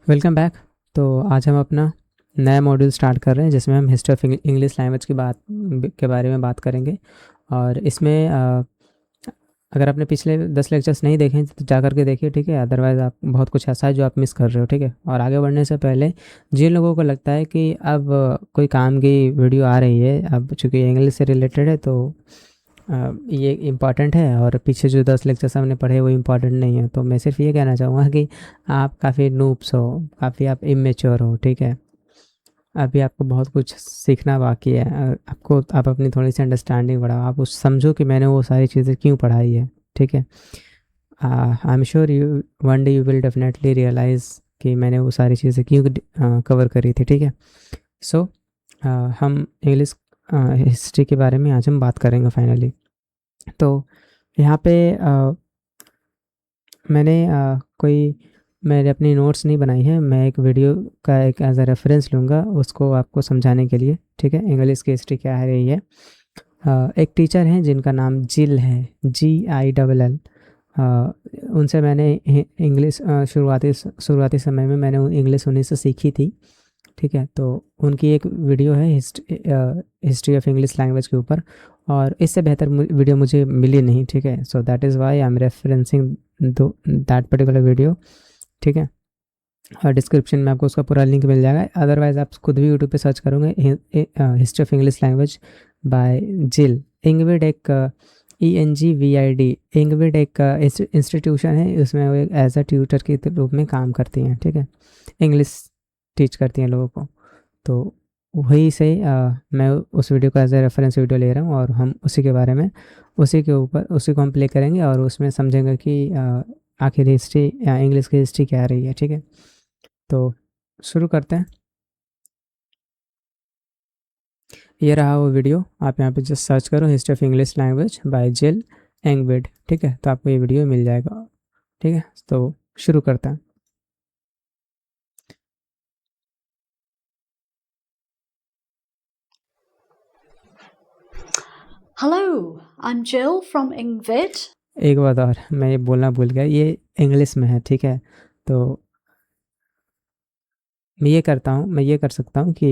Welcome back. तो आज हम अपना नया मॉड्यूल स्टार्ट कर रहे हैं जिसमें हम हिस्ट्री ऑफ इंग्लिश लैंग्वेज की बात के बारे में बात करेंगे। और इसमें अगर आपने पिछले 10 लेक्चर्स नहीं देखे हैं तो जा कर के देखिए, ठीक है। अदरवाइज़ आप बहुत कुछ ऐसा है जो आप मिस कर रहे हो, ठीक है। और आगे बढ़ने से पहले जिन लोगों को लगता है कि अब कोई काम की वीडियो आ रही है, अब चूँकि इंग्लिश से रिलेटेड है तो ये इम्पॉर्टेंट है, और पीछे जो 10 लेक्चर्स हमने पढ़े वो इम्पॉर्टेंट नहीं है, तो मैं सिर्फ ये कहना चाहूँगा कि आप काफ़ी नूब्स हो, काफ़ी आप इमेच्योर हो, ठीक है। अभी आपको बहुत कुछ सीखना बाकी है। आप अपनी थोड़ी सी अंडरस्टैंडिंग बढ़ाओ, आप उस समझो कि मैंने वो सारी चीज़ें क्यों पढ़ाई है, ठीक है। I am sure you one day you will definitely realise कि मैंने वो सारी चीज़ें क्यों कवर करी थी, ठीक है। सो हम इंग्लिश हिस्ट्री के बारे में आज हम बात करेंगे फाइनली। तो यहाँ पे मैंने अपनी नोट्स नहीं बनाई है, मैं एक वीडियो का एक एज अ रेफरेंस लूँगा उसको आपको समझाने के लिए, ठीक है। इंग्लिश की हिस्ट्री क्या है रही है। एक टीचर हैं जिनका नाम जिल है, GILL। उनसे मैंने इंग्लिश शुरुआती समय में मैंने इंग्लिश उन्हीं से सीखी थी, ठीक है। तो उनकी एक वीडियो है हिस्ट्री ऑफ इंग्लिश लैंग्वेज के ऊपर, और इससे बेहतर वीडियो मुझे मिली नहीं, ठीक है। सो that is why I am referencing that particular video, ठीक है। और डिस्क्रिप्शन में आपको उसका पूरा लिंक मिल जाएगा। अदरवाइज़ आप खुद भी यूट्यूब पे सर्च करोगे history of English language by जिल इंगविड। एक ENGVID इंगविड एक इंस्टीट्यूशन है, उसमें वो एक एज अ ट्यूटर के रूप में काम करती हैं, ठीक है। इंग्लिश टीच करती हैं लोगों को। तो वही से मैं उस वीडियो को एज ए रेफरेंस वीडियो ले रहा हूँ, और हम उसी के बारे में उसी को हम प्ले करेंगे और उसमें समझेंगे कि आखिर हिस्ट्री या इंग्लिश की हिस्ट्री क्या रही है, ठीक है। तो शुरू करते हैं। ये रहा वो वीडियो, आप यहाँ पे जस्ट सर्च करो history of English language by जिल एंगविड, ठीक है। तो आपको ये वीडियो मिल जाएगा, ठीक है। तो शुरू करते हैं। Hello, I'm Jill from Ingvid. एक बात और मैं ये बोलना भूल गया, ये इंग्लिश में है, ठीक है। तो मैं ये कर सकता हूँ कि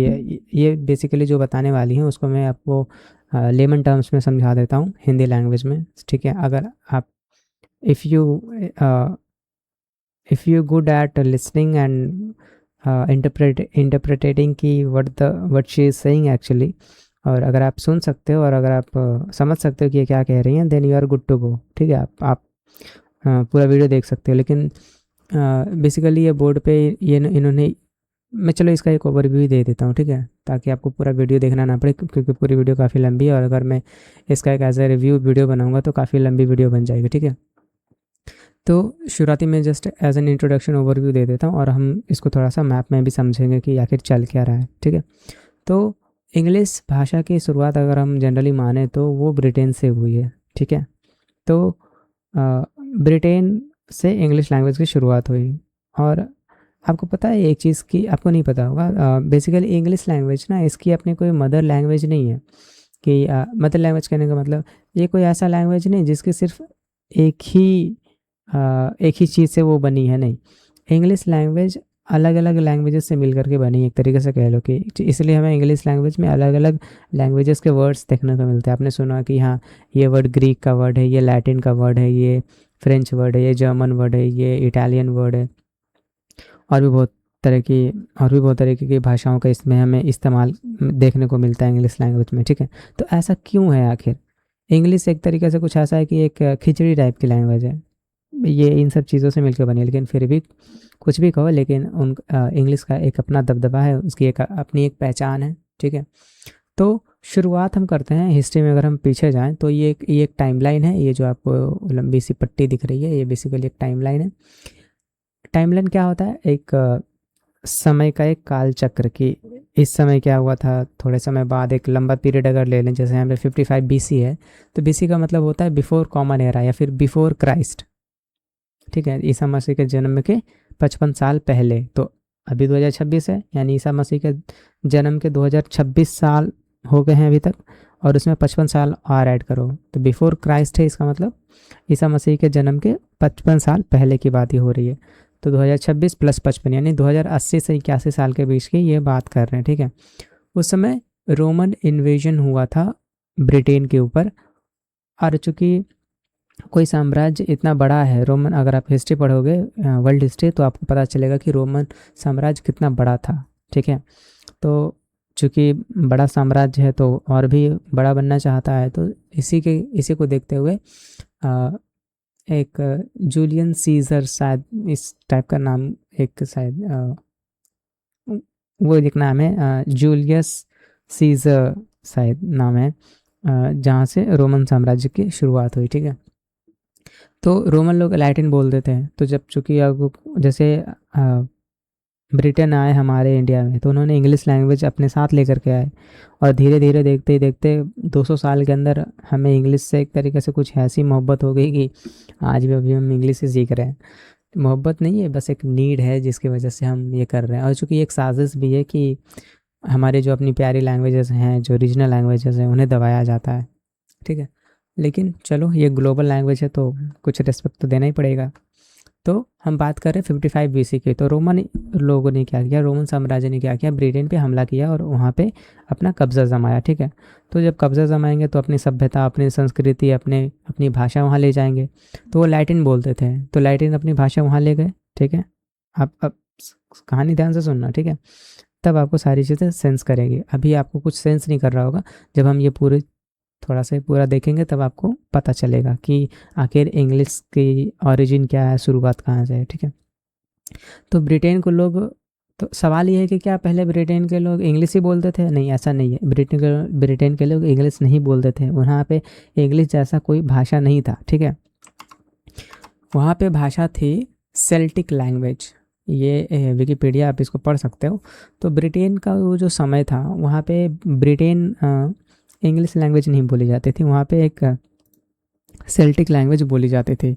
ये बेसिकली जो बताने वाली हैं उसको मैं आपको लेमन टर्म्स में समझा देता हूँ हिंदी लैंग्वेज में, ठीक है। अगर आप if you good at listening and interpreting की what she is saying actually, और अगर आप सुन सकते हो और अगर आप समझ सकते हो कि ये क्या कह रही हैं, then you are good to go, ठीक है। आप पूरा वीडियो देख सकते हो। लेकिन बेसिकली ये बोर्ड पे ये इन्होंने, मैं चलो इसका एक ओवरव्यू दे देता हूँ, ठीक है, ताकि आपको पूरा वीडियो देखना ना पड़े, क्योंकि पूरी वीडियो काफ़ी लंबी है, और अगर मैं इसका एक एज ए रिव्यू वीडियो बनाऊंगा तो काफ़ी लंबी वीडियो बन जाएगी, ठीक है। तो शुरुआती में just as an introduction overview दे देता हूँ, और हम इसको थोड़ा सा मैप में भी समझेंगे कि आखिर चल क्या रहा है, ठीक है। तो इंग्लिश भाषा की शुरुआत अगर हम जनरली माने तो वो ब्रिटेन से हुई है, ठीक है। तो ब्रिटेन से इंग्लिश लैंग्वेज की शुरुआत हुई। और आपको पता है एक चीज़ की आपको नहीं पता होगा, बेसिकली इंग्लिश लैंग्वेज ना, इसकी अपनी कोई मदर लैंग्वेज नहीं है। कि मदर लैंग्वेज कहने का मतलब ये कोई ऐसा लैंग्वेज नहीं जिसकी सिर्फ एक ही चीज़ से वो बनी है, नहीं। इंग्लिश लैंग्वेज अलग अलग लैंग्वेजेस से मिल करके बनी, एक तरीके से कह लो कि इसलिए हमें इंग्लिश लैंग्वेज में अलग अलग लैंग्वेजेस के वर्ड्स देखने को मिलते हैं। आपने सुना कि हाँ, ये वर्ड ग्रीक का वर्ड है, ये लैटिन का वर्ड है, ये फ्रेंच वर्ड है, ये जर्मन वर्ड है, ये इटालियन वर्ड है, और भी बहुत तरह की और भी बहुत तरीके की भाषाओं का इसमें हमें इस्तेमाल देखने को मिलता है इंग्लिश लैंग्वेज में, ठीक है। तो ऐसा क्यों है आखिर? इंग्लिश एक तरीके से कुछ ऐसा है कि एक खिचड़ी टाइप की लैंग्वेज है, ये इन सब चीज़ों से मिलकर बनी है। लेकिन फिर भी कुछ भी कहो, लेकिन इंग्लिश का एक अपना दबदबा है, उसकी एक अपनी एक पहचान है, ठीक है। तो शुरुआत हम करते हैं हिस्ट्री में। अगर हम पीछे जाएं तो ये एक टाइमलाइन है, ये जो आपको लंबी सी पट्टी दिख रही है, ये बेसिकली एक टाइमलाइन है। टाइमलाइन क्या होता है? एक समय का एक काल चक्र की इस समय क्या हुआ था, थोड़े समय बाद एक लंबा पीरियड अगर ले लें, जैसे यहाँ पे 55 BC है, तो BC का मतलब होता है बिफोर कॉमन एरा या फिर बिफोर क्राइस्ट, ठीक है। ईसा मसीह के जन्म के 55 साल पहले। तो अभी 2026 है, यानी ईसा मसीह के जन्म के 2026 साल हो गए हैं अभी तक, और उसमें 55 साल और ऐड करो तो बिफोर क्राइस्ट है। इसका मतलब ईसा मसीह के जन्म के 55 साल पहले की बात ही हो रही है। तो 2026 प्लस 55 यानी 2080 से 81 साल के बीच की ये बात कर रहे हैं, ठीक है। उस समय रोमन इन्वेजन हुआ था ब्रिटेन के ऊपर, और चूँकि कोई साम्राज्य इतना बड़ा है रोमन, अगर आप हिस्ट्री पढ़ोगे वर्ल्ड हिस्ट्री, तो आपको पता चलेगा कि रोमन साम्राज्य कितना बड़ा था, ठीक है। तो चूँकि बड़ा साम्राज्य है तो और भी बड़ा बनना चाहता है, तो इसी को देखते हुए एक जूलियन सीजर, शायद इस टाइप का नाम, एक शायद वो एक नाम है, जूलियस सीजर शायद नाम है, जहाँ से रोमन साम्राज्य की शुरुआत हुई, ठीक है। तो रोमन लोग लैटिन बोलते थे, तो जब चूँकि अब जैसे ब्रिटेन आए हमारे इंडिया में, तो उन्होंने इंग्लिश लैंग्वेज अपने साथ लेकर के आए, और धीरे धीरे देखते ही देखते 200 साल के अंदर हमें इंग्लिश से एक तरीके से कुछ ऐसी मोहब्बत हो गई कि आज भी अभी हम इंग्लिश ही सीख रहे हैं। मोहब्बत नहीं है, बस एक नीड है जिसकी वजह से हम ये कर रहे हैं। और चूँकि एक साजिश भी है कि हमारे जो अपनी प्यारी लैंग्वेजेस हैं, जो रीजनल लैंग्वेजेस हैं, उन्हें दबाया जाता है, ठीक है। लेकिन चलो, ये ग्लोबल लैंग्वेज है तो कुछ रिस्पेक्ट तो देना ही पड़ेगा। तो हम बात कर रहे हैं 55 BC की। तो रोमन लोगों ने क्या किया, रोमन साम्राज्य ने क्या किया, ब्रिटेन पे हमला किया और वहाँ पे अपना कब्ज़ा जमाया, ठीक है। तो जब कब्ज़ा जमाएंगे तो अपनी सभ्यता, अपनी संस्कृति, अपनी भाषा वहाँ ले जाएंगे। तो वो लैटिन बोलते थे, तो लैटिन अपनी भाषा वहाँ ले गए, ठीक है। आप अब कहानी ध्यान से सुनना, ठीक है, तब आपको सारी चीज़ें सेंस करेगी। अभी आपको कुछ सेंस नहीं कर रहा होगा, जब हम ये थोड़ा सा पूरा देखेंगे तब आपको पता चलेगा कि आखिर इंग्लिश की ओरिजिन क्या है, शुरुआत कहाँ से है, ठीक है। तो ब्रिटेन को लोग, तो सवाल ये है कि क्या पहले ब्रिटेन के लोग इंग्लिश ही बोलते थे? नहीं, ऐसा नहीं है। ब्रिटेन के लोग इंग्लिश नहीं बोलते थे, वहाँ पे इंग्लिश जैसा कोई भाषा नहीं था, ठीक है। वहाँ पे भाषा थी सेल्टिक लैंग्वेज। ये विकिपीडिया, आप इसको पढ़ सकते हो। तो ब्रिटेन का वो जो समय था, वहाँ पे ब्रिटेन इंग्लिश लैंग्वेज नहीं बोली जाती थी, वहाँ पे एक सेल्टिक लैंग्वेज बोली जाती थी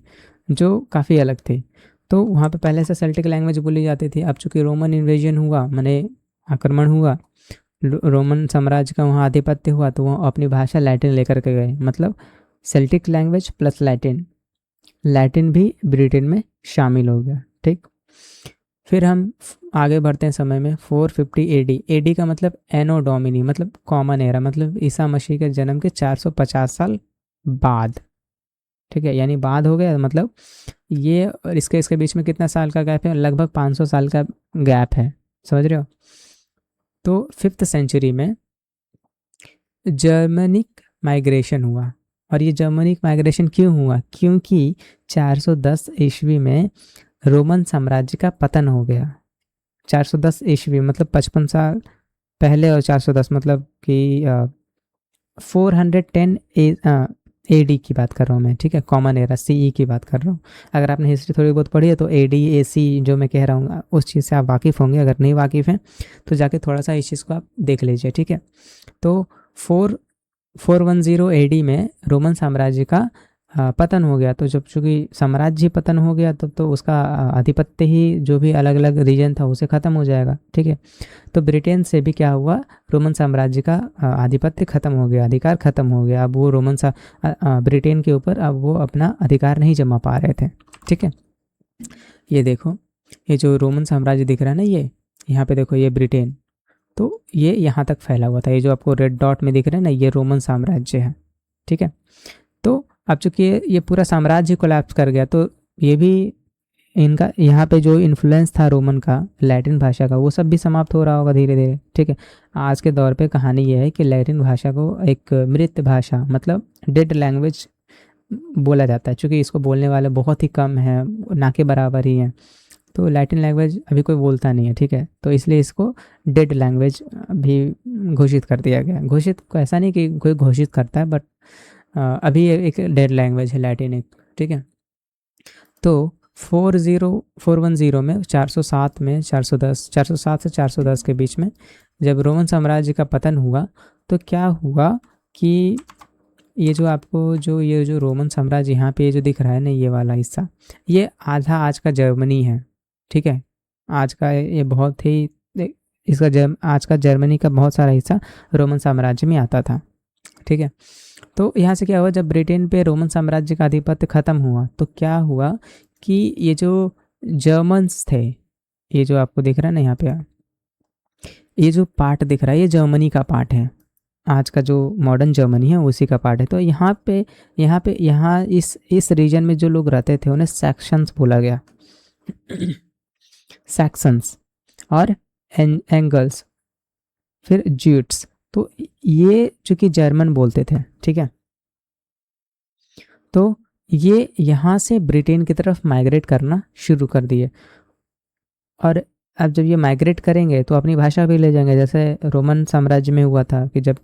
जो काफ़ी अलग थी। तो वहाँ पे पहले से सेल्टिक लैंग्वेज बोली जाती थी। अब चूँकि रोमन इन्वेजन हुआ, माने आक्रमण हुआ, रोमन साम्राज्य का वहाँ आधिपत्य हुआ, तो वो अपनी भाषा लैटिन लेकर के गए। मतलब Celtic language plus Latin, Latin भी ब्रिटेन में शामिल हो गया, ठीक। फिर हम आगे बढ़ते हैं समय में 450 AD का मतलब एनो डोमिनी, मतलब कॉमन एरा, मतलब ईसा मसीह के जन्म के 450 साल बाद, ठीक है। यानी बाद हो गया, मतलब ये और इसके बीच में कितना साल का गैप है? लगभग 500 साल का गैप है, समझ रहे हो। तो 5th सेंचुरी में जर्मनिक माइग्रेशन हुआ। और ये जर्मनिक माइग्रेशन क्यों हुआ? क्योंकि 410 ईस्वी में रोमन साम्राज्य का पतन हो गया। 410 ईस्वी मतलब 55 साल पहले, और 410 मतलब कि 410 AD की बात कर रहा हूँ मैं, ठीक है। कॉमन एरा, CE की बात कर रहा हूँ। अगर आपने हिस्ट्री थोड़ी बहुत पढ़ी है तो AD AC जो मैं कह रहा हूँ उस चीज़ से आप वाकिफ़ होंगे। अगर नहीं वाकिफ़ हैं तो जाके थोड़ा सा इस चीज़ को आप देख लीजिए, ठीक है। तो 410 AD में रोमन साम्राज्य का पतन हो गया। तो जब चूँकि साम्राज्य पतन हो गया तब तो उसका आधिपत्य ही जो भी अलग अलग रीजन था उसे ख़त्म हो जाएगा, ठीक है। तो ब्रिटेन से भी क्या हुआ, रोमन साम्राज्य का आधिपत्य ख़त्म हो गया, अधिकार ख़त्म हो गया। अब वो ब्रिटेन के ऊपर अब वो अपना अधिकार नहीं जमा पा रहे थे, ठीक है। ये देखो, ये जो रोमन साम्राज्य दिख रहा है ना, ये यहाँ पे देखो, ये ब्रिटेन, तो ये यहाँ तक फैला हुआ था। ये जो आपको रेड डॉट में दिख रहा है ना, ये रोमन साम्राज्य है, ठीक है। तो अब चूँकि ये पूरा साम्राज्य कोलैप्स कर गया, तो ये भी इनका यहाँ पे जो इन्फ्लुएंस था रोमन का, लैटिन भाषा का, वो सब भी समाप्त हो रहा होगा धीरे धीरे, ठीक है। आज के दौर पे कहानी ये है कि लैटिन भाषा को एक मृत भाषा, मतलब डेड लैंग्वेज बोला जाता है। चूँकि इसको बोलने वाले बहुत ही कम हैं, ना के बराबर ही हैं, तो लैटिन लैंग्वेज अभी कोई बोलता नहीं है, ठीक है। तो इसलिए इसको डेड लैंग्वेज भी घोषित कर दिया गया। घोषित को ऐसा नहीं कि कोई घोषित करता है, बट अभी एक डेड लैंग्वेज है लैटिन एक, ठीक है। तो 410 में 407 में 407 से 410 के बीच में जब रोमन साम्राज्य का पतन हुआ, तो क्या हुआ कि ये जो आपको ये जो रोमन साम्राज्य यहाँ पे जो दिख रहा है ना, ये वाला हिस्सा, ये आधा आज का जर्मनी है, ठीक है। आज का ये बहुत ही आज का जर्मनी का बहुत सारा हिस्सा रोमन साम्राज्य में आता था, ठीक है। तो यहाँ से क्या हुआ, जब ब्रिटेन पे रोमन साम्राज्य का आधिपत्य ख़त्म हुआ तो क्या हुआ कि ये जो जर्मन्स थे, ये जो आपको दिख रहा है ना यहाँ पे, ये जो पार्ट दिख रहा है ये जर्मनी का पार्ट है, आज का जो मॉडर्न जर्मनी है उसी का पार्ट है। तो यहाँ इस रीजन में जो लोग रहते थे उन्हें सेक्शंस बोला गया, सैक्सन्स और एंगल्स, फिर ज्यूट्स। तो ये चूंकि जर्मन बोलते थे, ठीक है, तो ये यहाँ से ब्रिटेन की तरफ माइग्रेट करना शुरू कर दिए। और अब जब ये माइग्रेट करेंगे तो अपनी भाषा भी ले जाएंगे, जैसे रोमन साम्राज्य में हुआ था कि जब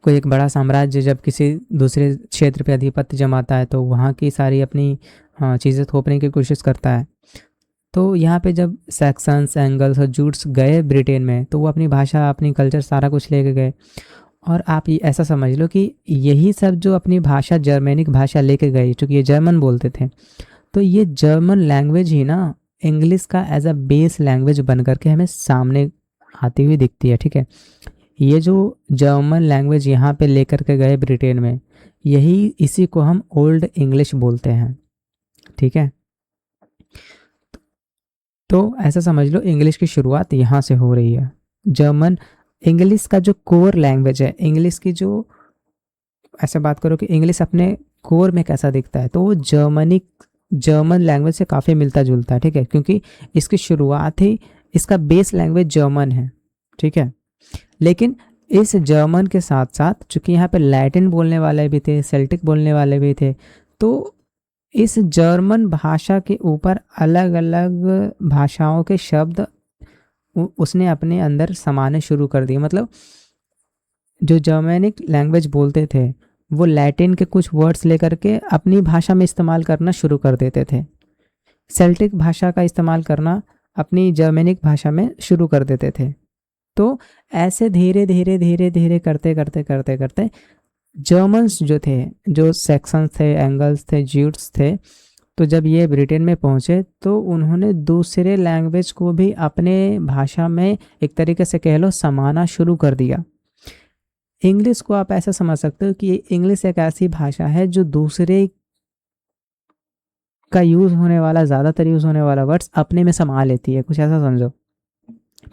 कोई एक बड़ा साम्राज्य जब किसी दूसरे क्षेत्र पे अधिपत्य जमाता है तो वहाँ की सारी अपनी चीज़ें थोपने की कोशिश करता है। तो यहाँ पे जब सैक्सन्स, एंगल्स और जूट्स गए ब्रिटेन में तो वो अपनी भाषा, अपनी कल्चर, सारा कुछ लेके गए। और आप ये ऐसा समझ लो कि यही सब जो अपनी भाषा, जर्मेनिक भाषा लेके गए, चूँकि ये जर्मन बोलते थे, तो ये जर्मन लैंग्वेज ही ना इंग्लिश का एज अ बेस लैंग्वेज बन करके हमें सामने आती हुई दिखती है, ठीक है। ये जो जर्मन लैंग्वेज यहाँ पे लेकर के गए ब्रिटेन में, इसी को हम ओल्ड इंग्लिश बोलते हैं, ठीक है। तो ऐसा समझ लो इंग्लिश की शुरुआत यहाँ से हो रही है। जर्मन इंग्लिश का जो कोर लैंग्वेज है, इंग्लिश की जो, ऐसे बात करो कि इंग्लिश अपने कोर में कैसा दिखता है, तो वो जर्मन लैंग्वेज से काफ़ी मिलता जुलता है, ठीक है, क्योंकि इसकी शुरुआत ही, इसका बेस लैंग्वेज जर्मन है, ठीक है। लेकिन इस जर्मन के साथ साथ चूंकि यहाँ पे लैटिन बोलने वाले भी थे, सेल्टिक बोलने वाले भी थे, तो इस जर्मन भाषा के ऊपर अलग अलग भाषाओं के शब्द उसने अपने अंदर समाने शुरू कर दिए। मतलब जो जर्मेनिक लैंग्वेज बोलते थे वो लैटिन के कुछ वर्ड्स लेकर के अपनी भाषा में इस्तेमाल करना शुरू कर देते थे, सेल्टिक भाषा का इस्तेमाल करना अपनी जर्मेनिक भाषा में शुरू कर देते थे। तो ऐसे धीरे धीरे धीरे धीरे करते करते करते करते जर्मन्स जो थे, जो सेक्शंस थे, एंगल्स थे, ज्यूट्स थे, तो जब ये ब्रिटेन में पहुंचे तो उन्होंने दूसरे लैंग्वेज को भी अपने भाषा में एक तरीके से कह लो समाना शुरू कर दिया। इंग्लिश को आप ऐसा समझ सकते हो कि इंग्लिश एक ऐसी भाषा है जो दूसरे का यूज़ होने वाला, ज़्यादातर यूज़ होने वाला वर्ड्स अपने में समा लेती है, कुछ ऐसा समझो,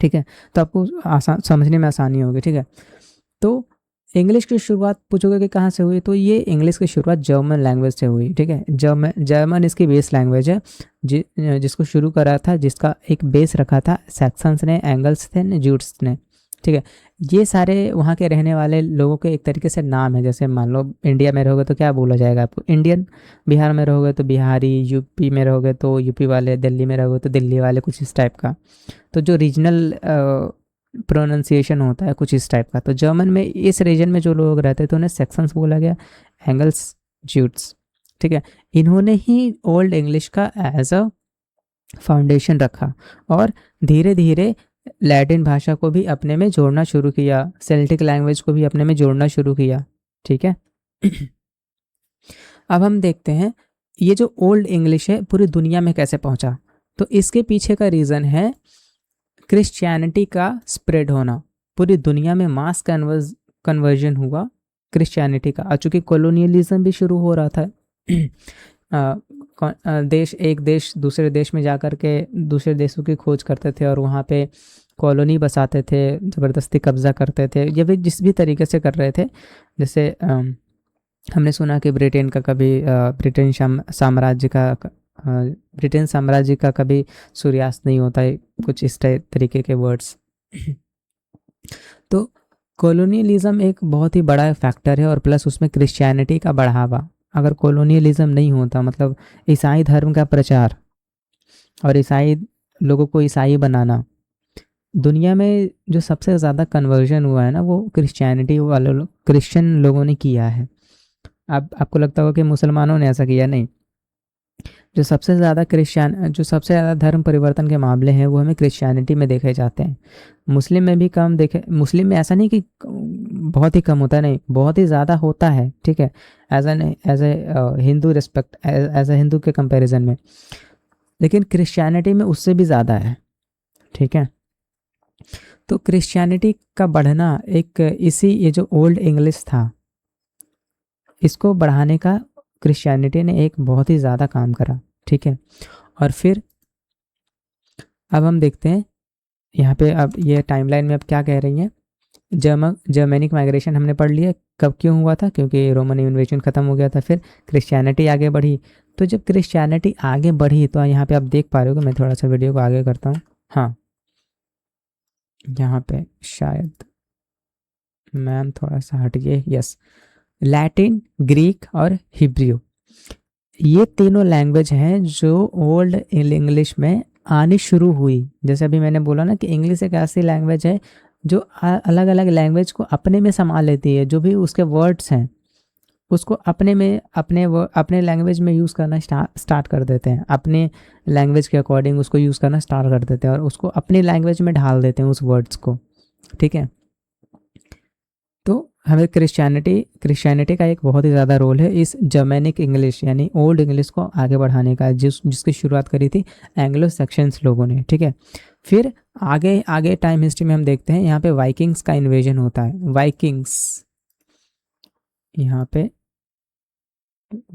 ठीक है। तो आपको समझने में आसानी होगी, ठीक है। तो इंग्लिश की शुरुआत पूछोगे कि कहाँ से हुई, तो ये इंग्लिश की शुरुआत जर्मन लैंग्वेज से हुई, ठीक है। जर्मन इसकी बेस लैंग्वेज है, जिसको शुरू करा था, जिसका एक बेस रखा था सैक्सन्स ने, एंगल्स थे, ज्यूट्स ने, ठीक है। ये सारे वहाँ के रहने वाले लोगों के एक तरीके से नाम है। जैसे मान लो इंडिया में रहोगे तो क्या बोला जाएगा आपको, इंडियन। बिहार में रहोगे तो बिहारी, यूपी में रहोगे तो यूपी वाले, दिल्ली में रहोगे तो दिल्ली वाले, कुछ इस टाइप का। तो जो रीजनल प्रोनाउंसिएशन होता है कुछ इस टाइप का। तो जर्मन में इस रीजन में जो लोग रहते थे उन्हें सेक्शंस बोला गया, एंगल्स, ज्यूट्स, ठीक है। इन्होंने ही ओल्ड इंग्लिश का एज अ फाउंडेशन रखा और धीरे धीरे लैटिन भाषा को भी अपने में जोड़ना शुरू किया, सेल्टिक लैंग्वेज को भी अपने में जोड़ना शुरू किया, ठीक है। अब हम देखते हैं ये जो ओल्ड इंग्लिश है पूरी दुनिया में कैसे पहुंचा। तो इसके पीछे का रीज़न है क्रिश्चियनिटी का स्प्रेड होना। पूरी दुनिया में मास कन्वर्जन हुआ क्रिश्चियनिटी का। चूँकि कॉलोनियलिज्म भी शुरू हो रहा था, एक देश दूसरे देश में जा कर के दूसरे देशों की खोज करते थे और वहाँ पे कॉलोनी बसाते थे, ज़बरदस्ती कब्जा करते थे, ये भी जिस भी तरीके से कर रहे थे। जैसे हमने सुना कि ब्रिटेन साम्राज्य का कभी सूर्यास्त नहीं होता है, कुछ इस तरीके के वर्ड्स। तो कॉलोनियलिज्म एक बहुत ही बड़ा फैक्टर है और प्लस उसमें क्रिश्चियनिटी का बढ़ावा। अगर कॉलोनियलिज्म नहीं होता, मतलब ईसाई धर्म का प्रचार और ईसाई लोगों को ईसाई बनाना, दुनिया में जो सबसे ज़्यादा कन्वर्जन हुआ है ना वो क्रिश्चियन लोगों ने किया है। अब आपको लगता होगा कि मुसलमानों ने ऐसा किया, नहीं। जो सबसे ज़्यादा धर्म परिवर्तन के मामले हैं वो हमें क्रिश्चियनिटी में देखे जाते हैं। मुस्लिम में भी कम देखे, मुस्लिम में ऐसा नहीं कि बहुत ही कम होता है, नहीं, बहुत ही ज़्यादा होता है, ठीक है, as a Hindu respect, as a Hindu के कंपैरिजन में। लेकिन क्रिश्चियनिटी में उससे भी ज़्यादा है, ठीक है। तो क्रिश्चियनिटी का बढ़ना ये जो ओल्ड इंग्लिश था इसको बढ़ाने का क्रिश्चियनिटी ने एक बहुत ही ज़्यादा काम करा, ठीक है। और फिर अब हम देखते हैं यहाँ पे, अब ये टाइमलाइन में अब क्या कह रही हैं। जर्मेनिक माइग्रेशन हमने पढ़ लिया, कब क्यों हुआ था, क्योंकि रोमन इन्वेजन ख़त्म हो गया था। फिर क्रिश्चियनिटी आगे बढ़ी, तो जब क्रिश्चियनिटी आगे बढ़ी तो यहाँ पे आप देख पा रहे हो कि मैं थोड़ा सा वीडियो को आगे करता हूँ। हाँ, यहाँ पे शायद मैम थोड़ा सा हटिए, यस। लैटिन, ग्रीक और हिब्रू, ये तीनों लैंग्वेज हैं जो ओल्ड इंग्लिश में आनी शुरू हुई। जैसे अभी मैंने बोला ना कि इंग्लिश एक ऐसी लैंग्वेज है जो अलग अलग लैंग्वेज को अपने में समा लेती है, जो भी उसके वर्ड्स हैं उसको अपने में अपने लैंग्वेज में यूज़ करना स्टार्ट कर देते हैं, अपने लैंग्वेज के अकॉर्डिंग उसको यूज़ करना स्टार्ट कर देते हैं और उसको अपनी लैंग्वेज में ढाल देते हैं उस वर्ड्स को, ठीक है। तो हमें क्रिश्चियनिटी का एक बहुत ही ज़्यादा रोल है इस जर्मेनिक इंग्लिश यानी ओल्ड इंग्लिश को आगे बढ़ाने का, जिसकी शुरुआत करी थी एंग्लो सेक्शंस लोगों ने, ठीक है। फिर आगे आगे टाइम हिस्ट्री में हम देखते हैं यहाँ पे वाइकिंग्स का इन्वेजन होता है। वाइकिंग्स, यहाँ पे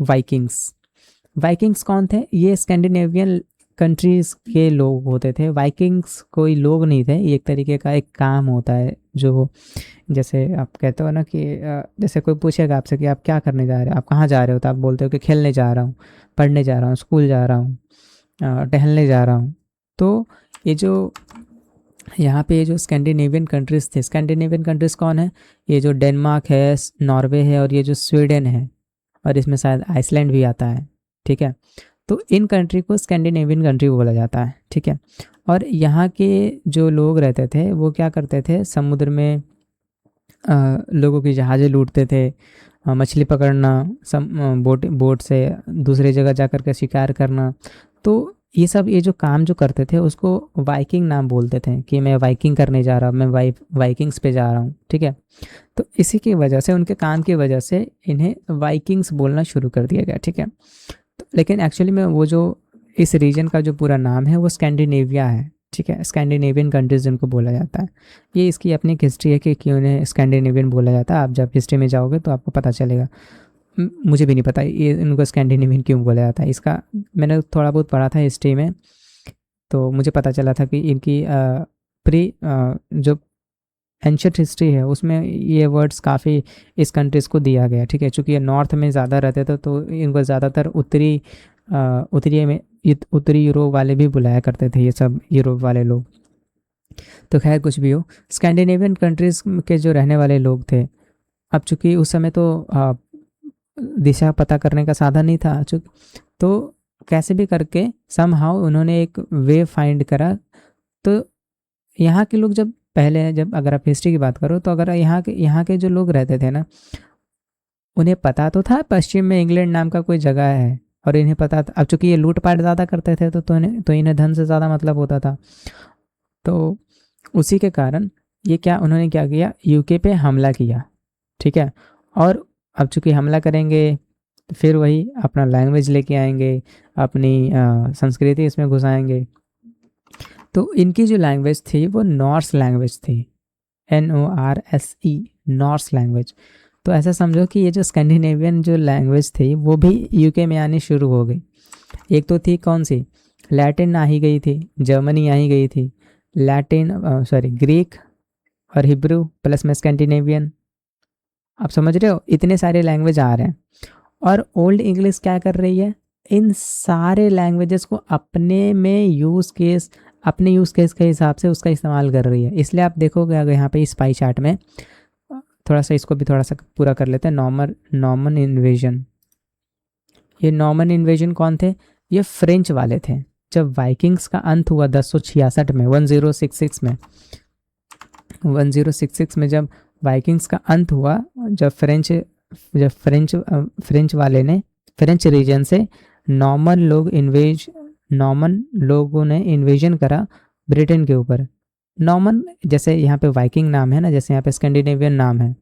वाइकिंग्स कौन थे? ये स्कैंडिनेवियन कंट्रीज के लोग होते थे। वाइकिंग्स कोई लोग नहीं थे, ये एक तरीके का एक काम होता है, जो जैसे आप कहते हो ना कि जैसे कोई पूछेगा आपसे कि आप क्या करने जा रहे हो, आप कहाँ जा रहे हो, तो आप बोलते हो कि खेलने जा रहा हूँ, पढ़ने जा रहा हूँ, स्कूल जा रहा हूँ, टहलने जा रहा हूँ। तो ये जो यहाँ पे ये जो स्कैंडिनेवियन कंट्रीज़ थे, स्कैंडिनेवियन कंट्रीज़ कौन है? ये जो डेनमार्क है, नॉर्वे है और ये जो स्वीडन है, और इसमें शायद आइसलैंड भी आता है, ठीक है। तो इन कंट्री को स्कैंडिनेवियन कंट्री बोला जाता है, ठीक है। और यहाँ के जो लोग रहते थे वो क्या करते थे, समुद्र में लोगों की जहाज़ें लूटते थे, मछली पकड़ना, बोट से दूसरी जगह जा कर के शिकार करना। तो ये जो काम जो करते थे उसको वाइकिंग नाम बोलते थे कि मैं वाइकिंग करने जा रहा हूँ, मैं वाइकिंग्स पे जा रहा हूँ, ठीक है। तो इसी की वजह से, उनके काम की वजह से इन्हें वाइकिंग्स बोलना शुरू कर दिया गया, ठीक है। तो लेकिन एक्चुअली में वो जो इस रीजन का जो पूरा नाम है वो स्कैंडिनेविया है, ठीक है। स्कैंडिनेवियन कंट्रीज जिनको बोला जाता है, ये इसकी अपनी एक हिस्ट्री है कि क्यों इन्हें स्कैंडिनेवियन बोला जाता है। आप जब हिस्ट्री में जाओगे तो आपको पता चलेगा। मुझे भी नहीं पता ये इनको स्कैंडिनेवियन क्यों बोला जाता है, इसका मैंने थोड़ा बहुत पढ़ा था हिस्ट्री में, तो मुझे पता चला था कि इनकी जो एंशियंट हिस्ट्री है उसमें ये वर्ड्स काफ़ी इस कंट्रीज़ को दिया गया, ठीक है। चूँकि ये नॉर्थ में ज़्यादा रहते थे तो इनको ज़्यादातर उत्तरी यूरोप वाले भी बुलाया करते थे, ये सब यूरोप वाले लोग। तो खैर कुछ भी हो, स्कैंडिनेवियन कंट्रीज़ के जो रहने वाले लोग थे, अब चूँकि उस समय तो दिशा पता करने का साधन नहीं था, तो कैसे भी करके समहाउ उन्होंने एक वे फाइंड करा। तो यहाँ के लोग जब अगर आप हिस्ट्री की बात करो तो अगर यहाँ के जो लोग रहते थे ना, उन्हें पता तो था पश्चिम में इंग्लैंड नाम का कोई जगह है, और इन्हें पता था, अब चूंकि ये लूटपाट ज़्यादा करते थे तो इन्हें धन से ज़्यादा मतलब होता था। तो उसी के कारण उन्होंने क्या किया, यूके पे हमला किया, ठीक है। और अब चूंकि हमला करेंगे तो फिर वही अपना लैंग्वेज लेके आएंगे, अपनी संस्कृति इसमें घुसाएंगे। तो इनकी जो लैंग्वेज थी वो नॉर्स लैंग्वेज थी, NORSE, नॉर्स लैंग्वेज। तो ऐसा समझो कि ये जो स्कैंडिनेवियन जो लैंग्वेज थी वो भी यूके में आनी शुरू हो गई। एक तो थी कौन सी, लैटिन आ ही गई थी, जर्मनी आ ही गई थी, ग्रीक और हिब्रू प्लस में स्कैंडिनेवियन। आप समझ रहे हो, इतने सारे लैंग्वेज आ रहे हैं। और ओल्ड इंग्लिश क्या कर रही है, इन सारे लैंग्वेजेस को अपने यूज़ केस के हिसाब से उसका इस्तेमाल कर रही है। इसलिए आप देखोगे अगर यहाँ पे इस पाई चार्ट में, थोड़ा सा इसको भी थोड़ा सा पूरा कर लेते हैं, नॉर्मन इन्वेजन। ये नॉर्मन इन्वेजन कौन थे, ये फ्रेंच वाले थे। जब वाइकिंग्स का अंत हुआ 1066 में, 1066 में जब वाइकिंग्स का अंत हुआ, जब फ्रेंच वाले ने फ्रेंच रीजन से नॉर्मन लोगों ने इन्वेजन करा ब्रिटेन के ऊपर। नॉर्मन जैसे यहाँ पे वाइकिंग नाम है ना, जैसे यहाँ पे स्कैंडिनेवियन नाम है,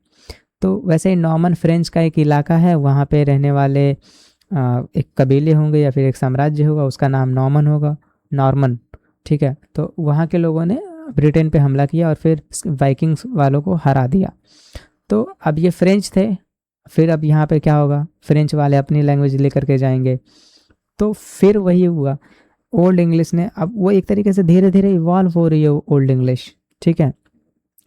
तो वैसे ही नॉर्मन फ्रेंच का एक इलाका है, वहाँ पे रहने वाले एक कबीले होंगे या फिर एक साम्राज्य होगा, उसका नाम नॉर्मन, ठीक है। तो वहाँ के लोगों ने ब्रिटेन पे हमला किया और फिर वाइकिंग्स वालों को हरा दिया। तो अब ये फ्रेंच थे फिर अब यहाँ पे क्या होगा, फ्रेंच वाले अपनी लैंग्वेज लेकर के जाएंगे, तो फिर वही हुआ। ओल्ड इंग्लिश ने, अब वो एक तरीके से धीरे धीरे इवॉल्व हो रही है ओल्ड इंग्लिश, ठीक है।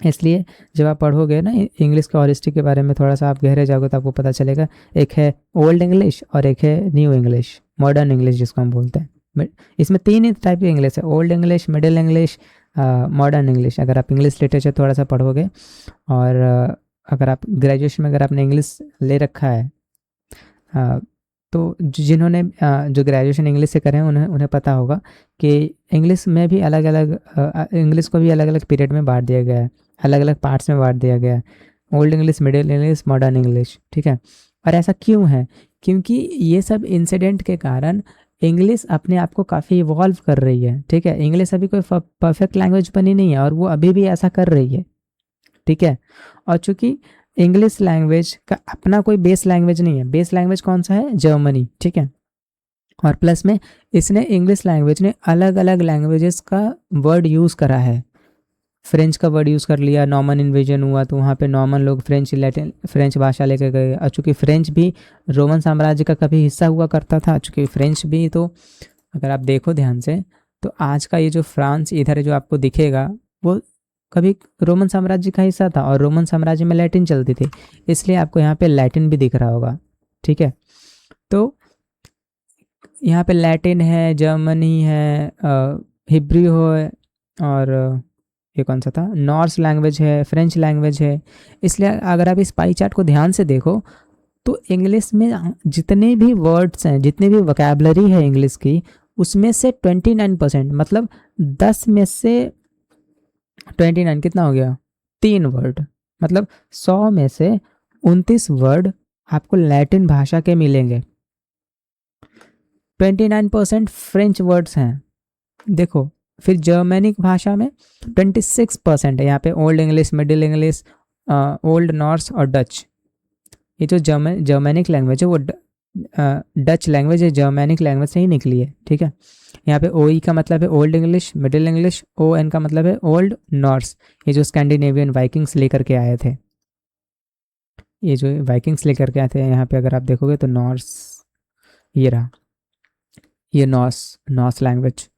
इसलिए जब आप पढ़ोगे ना इंग्लिश के ऑरिजिन के बारे में, थोड़ा सा आप गहरे जाओगे तो आपको पता चलेगा, एक है ओल्ड इंग्लिश और एक है न्यू इंग्लिश, मॉडर्न इंग्लिश जिसको हम बोलते हैं। इसमें 3 ही टाइप की इंग्लिश है, Old English, Middle English, modern English. अगर आप इंग्लिश लिटरेचर थोड़ा सा पढ़ोगे, और अगर आप ग्रेजुएशन में अगर आपने इंग्लिश ले रखा है, तो जिन्होंने जो ग्रेजुएशन इंग्लिश से करें उन्हें उन्हें पता होगा कि इंग्लिश में भी अलग अलग, इंग्लिश को भी अलग अलग पीरियड में बांट दिया गया है, अलग अलग पार्ट्स में बांट दिया गया है, Old English, Middle English, modern English, ठीक है। और ऐसा क्यों है? क्योंकि ये सब इंसिडेंट के कारण इंग्लिश अपने आप को काफ़ी इवॉल्व कर रही है, ठीक है। इंग्लिश अभी कोई परफेक्ट लैंग्वेज बनी नहीं है, और वो अभी भी ऐसा कर रही है, ठीक है। और चूंकि इंग्लिश लैंग्वेज का अपना कोई बेस लैंग्वेज नहीं है, बेस लैंग्वेज कौन सा है? जर्मनी, ठीक है। और प्लस में इसने इंग्लिश लैंग्वेज ने अलग अलग लैंग्वेजेस का वर्ड यूज़ करा है। फ्रेंच का वर्ड यूज़ कर लिया, नॉर्मन इन्वेजन हुआ तो वहाँ पे नॉर्मन लोग फ्रेंच भाषा लेकर गए। और चूँकि फ्रेंच भी रोमन साम्राज्य का कभी हिस्सा हुआ करता था, चूँकि फ्रेंच भी, तो अगर आप देखो ध्यान से तो आज का ये जो फ्रांस इधर जो आपको दिखेगा, वो कभी रोमन साम्राज्य का हिस्सा था, और रोमन साम्राज्य में लैटिन चलती थी, इसलिए आपको यहाँ पे लैटिन भी दिख रहा होगा, ठीक है। तो यहाँ पे लैटिन है, जर्मनी है, हिब्रू है, और ये कौन सा था, नॉर्स लैंग्वेज है, फ्रेंच लैंग्वेज है। इसलिए अगर आप इस पाई चार्ट को ध्यान से देखो तो इंग्लिश में जितने भी वर्ड्स हैं, जितनी भी वोकैबुलरी है इंग्लिश की, उसमें से 29%, मतलब 10 में से 29 कितना हो गया, 3 वर्ड, मतलब 100 में से 29 वर्ड आपको लैटिन भाषा के मिलेंगे। 29% फ्रेंच वर्ड्स हैं, देखो। फिर जर्मनिक भाषा में 26% है, यहाँ पे old English, Middle English, old Norse और डच। ये जो जर्मनिक लैंग्वेज है वो डच लैंग्वेज है, जर्मनिक लैंग्वेज से ही निकली है, ठीक है। यहाँ पे ओ ई का मतलब है Old English, Middle English, O N का मतलब है ओल्ड नॉर्स, ये जो स्कैंडिनेवियन वाइकिंग्स लेकर के आए थे, ये जो वाइकिंग्स लेकर के आए थे, यहाँ पे अगर आप देखोगे तो नॉर्स, ये रहा, ये नॉर्स लैंग्वेज।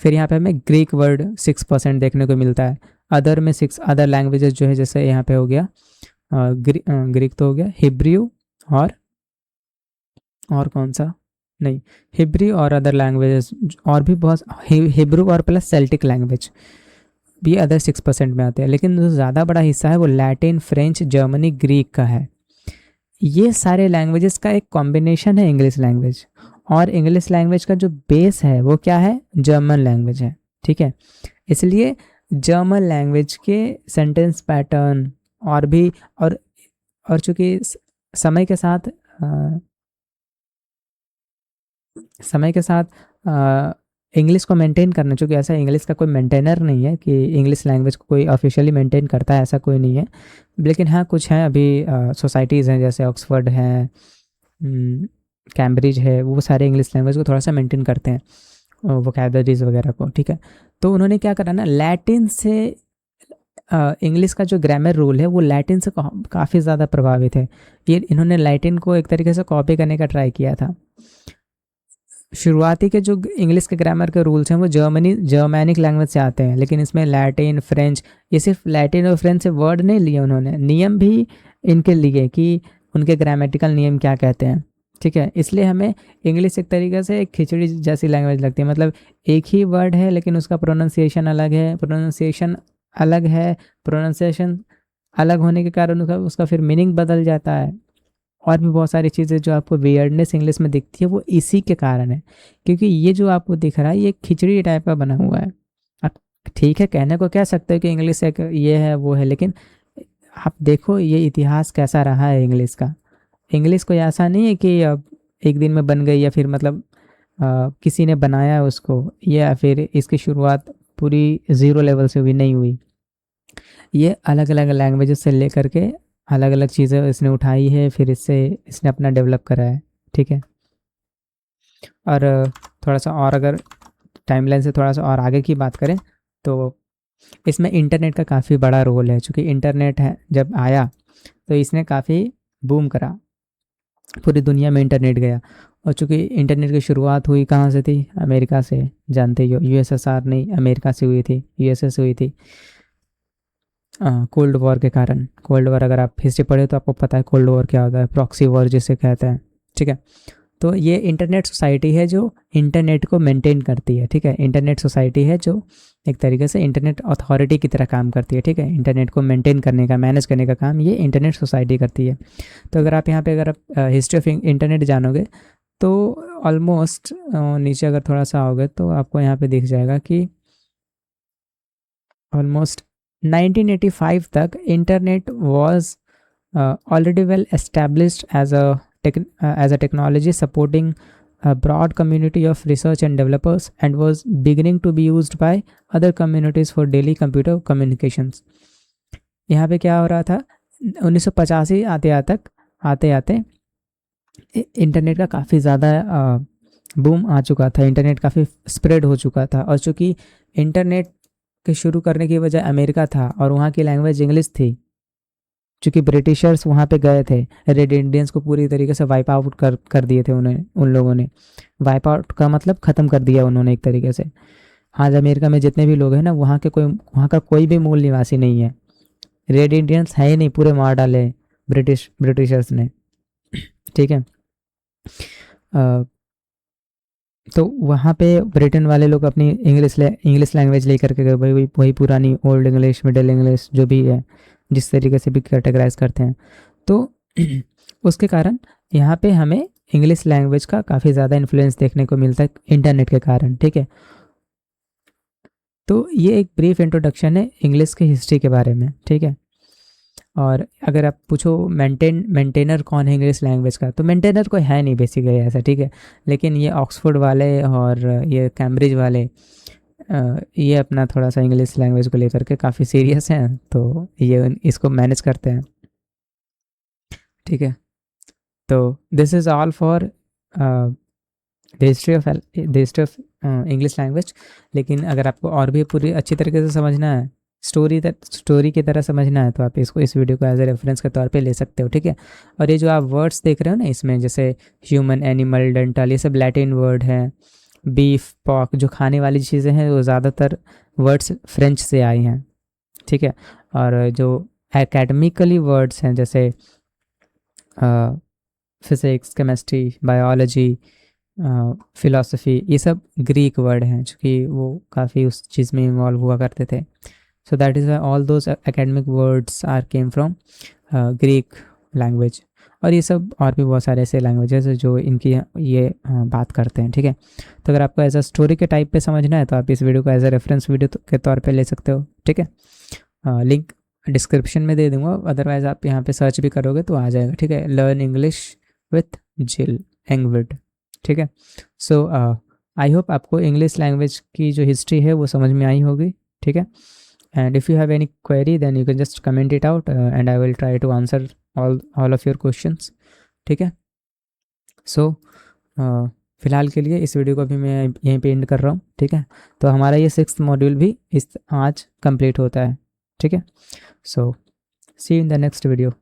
फिर यहाँ पे हमें ग्रीक वर्ड 6% देखने को मिलता है। अदर में 6 अदर लैंग्वेजेस जो है, जैसे यहाँ पे हो गया ग्रीक तो हो गया, हिब्रू और कौन सा, नहीं, हिब्रू और अदर लैंग्वेजेस, और भी बहुत, हिब्रू और प्लस सेल्टिक लैंग्वेज भी अदर 6% में आते हैं। लेकिन जो ज़्यादा बड़ा हिस्सा है वो लैटिन, फ्रेंच, जर्मनी, ग्रीक का है। ये सारे लैंग्वेजेस का एक कॉम्बिनेशन है इंग्लिश लैंग्वेज। और इंग्लिश लैंग्वेज का जो बेस है वो क्या है? जर्मन लैंग्वेज है, ठीक है। इसलिए जर्मन लैंग्वेज के सेंटेंस पैटर्न और भी, और चूँकि समय के साथ इंग्लिश को मेंटेन करना, चूँकि ऐसा इंग्लिश का कोई मेंटेनर नहीं है कि इंग्लिश लैंग्वेज को कोई ऑफिशियली मेंटेन करता है, ऐसा कोई नहीं है। लेकिन हाँ, कुछ हैं अभी सोसाइटीज़ हैं, जैसे ऑक्सफोर्ड है, कैम्ब्रिज है, वो सारे इंग्लिश लैंग्वेज को थोड़ा सा मेंटेन करते हैं, वोकैबुलरीज वगैरह को, ठीक है। तो उन्होंने क्या करा ना, लैटिन से इंग्लिश का जो ग्रामर रूल है वो लैटिन से काफ़ी ज़्यादा प्रभावित है। ये इन्होंने लैटिन को एक तरीके से कॉपी करने का ट्राई किया था। शुरुआती के जो इंग्लिश के ग्रामर के रूल्स हैं वो जर्मैनिक लैंग्वेज से आते हैं, लेकिन इसमें लैटिन, फ्रेंच, ये सिर्फ लैटिन और फ्रेंच से वर्ड नहीं लिए उन्होंने, नियम भी इनके लिए कि उनके ग्रामेटिकल नियम क्या कहते हैं, ठीक है। इसलिए हमें इंग्लिश एक तरीके से एक खिचड़ी जैसी लैंग्वेज लगती है, मतलब एक ही वर्ड है लेकिन उसका प्रोनाउंसिएशन अलग है, प्रोनाउंसिएशन अलग होने के कारण उसका फिर मीनिंग बदल जाता है। और भी बहुत सारी चीज़ें जो आपको वियर्डनेस इंग्लिश में दिखती है वो इसी के कारण है, क्योंकि ये जो आपको दिख रहा है ये खिचड़ी टाइप का बना हुआ है। अब ठीक है, कहने को कह सकते हो कि इंग्लिश एक ये है वो है, लेकिन आप देखो ये इतिहास कैसा रहा है इंग्लिश का। इंग्लिश कोई ऐसा नहीं है कि अब एक दिन में बन गई, या फिर मतलब किसी ने बनाया उसको, या फिर इसकी शुरुआत पूरी ज़ीरो लेवल से भी नहीं हुई। ये अलग अलग लैंग्वेजेस से लेकर के अलग अलग चीज़ें इसने उठाई है, फिर इसने अपना डेवलप करा है, ठीक है। और थोड़ा सा और अगर टाइमलाइन से थोड़ा सा और आगे की बात करें तो इसमें इंटरनेट का काफ़ी बड़ा रोल है, क्योंकि इंटरनेट है जब आया तो इसने काफ़ी बूम करा, पूरी दुनिया में इंटरनेट गया। और चूँकि इंटरनेट की शुरुआत हुई कहाँ से थी, अमेरिका से, जानते ही हो, यूएसएसआर नहीं, अमेरिका से हुई थी, यूएसए से हुई थी, कोल्ड वॉर के कारण। कोल्ड वॉर अगर आप हिस्ट्री पढ़े तो आपको पता है कोल्ड वॉर क्या होता है, प्रॉक्सी वॉर जिसे कहते हैं, ठीक है। तो ये इंटरनेट सोसाइटी है जो इंटरनेट को मेंटेन करती है, ठीक है। इंटरनेट सोसाइटी है जो एक तरीके से इंटरनेट अथॉरिटी की तरह काम करती है, ठीक है। इंटरनेट को मेंटेन करने का, मैनेज करने का काम ये इंटरनेट सोसाइटी करती है। तो अगर आप यहाँ पे अगर आप हिस्ट्री ऑफ इंटरनेट जानोगे तो ऑलमोस्ट नीचे अगर थोड़ा सा आओगे तो आपको यहाँ पे दिख जाएगा कि ऑलमोस्ट 1985 तक internet was already well established as a technology supporting a broad community of research and developers and was beginning to be used by other communities for daily computer communications. यहाँ पे क्या हो रहा था, 1985 आते आते इंटरनेट का काफ़ी ज़्यादा बूम आ चुका था, इंटरनेट काफ़ी स्प्रेड हो चुका था। और चूँकि इंटरनेट के शुरू करने की वजह अमेरिका था और वहाँ की लैंग्वेज इंग्लिश थी, चूँकि ब्रिटिशर्स वहाँ पे गए थे, रेड इंडियंस को पूरी तरीके से वाइप आउट कर दिए थे उन लोगों ने। वाइप आउट का मतलब ख़त्म कर दिया उन्होंने एक तरीके से। आज अमेरिका में जितने भी लोग हैं ना, वहाँ का कोई भी मूल निवासी नहीं है, रेड इंडियंस है ही नहीं, पूरे मार डाले ब्रिटिशर्स ने, ठीक है। तो वहाँ पे ब्रिटेन वाले लोग अपनी इंग्लिश लैंग्वेज लेकर के गए, वही पुरानी ओल्ड इंग्लिश, मिडिल इंग्लिश, जो भी है, जिस तरीके से भी कैटेगराइज करते हैं। तो उसके कारण यहाँ पे हमें इंग्लिश लैंग्वेज का काफ़ी ज़्यादा इन्फ्लुएंस देखने को मिलता है इंटरनेट के कारण, ठीक है। तो ये एक ब्रीफ इंट्रोडक्शन है इंग्लिश की हिस्ट्री के बारे में, ठीक है। और अगर आप पूछो मेंटेनर कौन है इंग्लिश लैंग्वेज का, तो मेंटेनर कोई है नहीं बेसिकली ऐसा, ठीक है। लेकिन ये ऑक्सफोर्ड वाले और ये कैम्ब्रिज वाले ये अपना थोड़ा सा इंग्लिश लैंग्वेज को लेकर के काफ़ी सीरियस हैं, तो ये इसको मैनेज करते हैं, ठीक है। तो this is all for the history of English language. लेकिन अगर आपको और भी पूरी अच्छी तरीके से समझना है, स्टोरी की तरह समझना है, तो आप इस वीडियो को एज ए रेफरेंस के तौर पे ले सकते हो, ठीक है। और ये जो आप वर्ड्स देख रहे हो ना इसमें, जैसे ह्यूमन, एनिमल, डेंटल, ये सब लैटिन वर्ड हैं। बीफ, पॉक, जो खाने वाली चीज़ें हैं, वो ज़्यादातर वर्ड्स फ्रेंच से आई हैं, ठीक है। और जो एकेडमिकली वर्ड्स हैं, जैसे फिज़िक्स, केमिस्ट्री, बायोलॉजी, फ़िलासफ़ी, ये सब ग्रीक वर्ड हैं, चूँकि वो काफ़ी उस चीज़ में इन्वॉल्व हुआ करते थे। So that is all those academic words are came from Greek language. और ये सब और भी बहुत सारे ऐसे लैंग्वेजेस हैं जो इनकी ये बात करते हैं, ठीक है। तो अगर आपको एज अ स्टोरी के टाइप पे समझना है तो आप इस वीडियो को एज अ रेफरेंस वीडियो के तौर पे ले सकते हो, ठीक है। लिंक डिस्क्रिप्शन में दे दूँगा, अदरवाइज़ आप यहाँ पे सर्च भी करोगे तो आ जाएगा, ठीक है। लर्न इंग्लिश विथ जिल एंगविड, ठीक है। सो आई होप आपको इंग्लिश लैंग्वेज की जो हिस्ट्री है वो समझ में आई होगी, ठीक है। And if you have any query then you can just comment it out and I will try to answer all of your questions, ठीक है। सो फ़िलहाल के लिए इस वीडियो को अभी मैं यहीं पे एंड कर रहा हूँ, ठीक है। तो हमारा ये 6th मॉड्यूल भी आज कंप्लीट होता है, ठीक है। So see you in the next video.